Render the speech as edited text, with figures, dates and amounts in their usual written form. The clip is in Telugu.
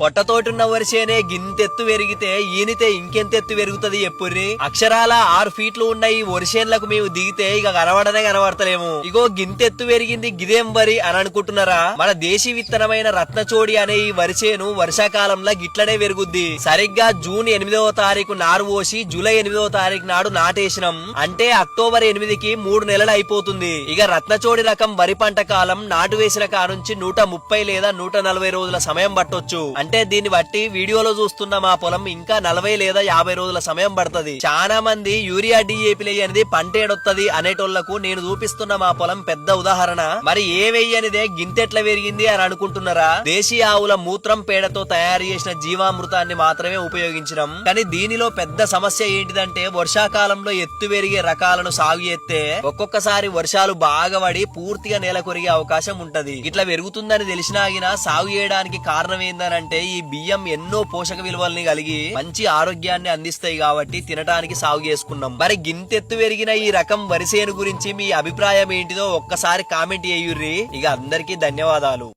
పొట్టతోటున్న వరిసేనే గింతెత్తు పెరిగితే ఈనితే ఇంకెంతెత్తు పెరుగుతది ఎప్పుర్రి. అక్షరాల 6 ఫీట్లు ఉన్న ఈ వరిసేన్లకు మేము దిగితే ఇక కనబడనే కనబడతలేము. ఇగో గింతెత్తు పెరిగింది గిదేం వరి అని అనుకుంటున్నారా? మన దేశీ విత్తనమైన రత్నచోడి అనే ఈ వరిసేను వర్షాకాలంలో గిట్లనే పెరుగుద్ది. సరిగ్గా జూన్ 8వ తారీఖు నారు పోసి జూలై 8వ తారీఖు నాడు నాటేసినం అంటే అక్టోబర్ 8కి 3 నెలలు అయిపోతుంది. ఇక రత్నచోడి రకం వరి పంట కాలం నాటు వేసిన కానుంచి 130 లేదా 140 రోజుల సమయం పట్టొచ్చు. అంటే దీన్ని బట్టి వీడియోలో చూస్తున్న మా పొలం ఇంకా 40 లేదా 50 రోజుల సమయం పడుతుంది. చాలా మంది యూరియా డిఏపి లేనిది పంట ఏడొత్తది అనేటోళ్లకు నేను చూపిస్తున్న మా పొలం పెద్ద ఉదాహరణ. మరి ఏ వెయ్యనిదే గింతెట్ల పెరిగింది అని అనుకుంటున్నారా? దేశీ ఆవుల మూత్రం పేడతో తయారు చేసిన జీవామృతాన్ని మాత్రమే ఉపయోగించడం. కానీ దీనిలో పెద్ద సమస్య ఏంటిదంటే వర్షాకాలంలో ఎత్తు పెరిగే రకాలను సాగు చేస్తే ఒక్కొక్కసారి వర్షాలు బాగా పడి పూర్తిగా నేల కొరిగే అవకాశం ఉంటది. ఇట్లా పెరుగుతుందని తెలిసినాగినా సాగు చేయడానికి కారణం ఏందనంటే ఈ బియ్యం ఎన్నో పోషక విలువల్ని కలిగి మంచి ఆరోగ్యాన్ని అందిస్తాయి కాబట్టి తినడానికి సాగు చేసుకున్నాం. మరి గింతెత్తు పెరిగిన ఈ రకం వరిసేను గురించి మీ అభిప్రాయం ఏంటిదో ఒక్కసారి కామెంట్ చేయుర్రి. ఇక అందరికీ ధన్యవాదాలు.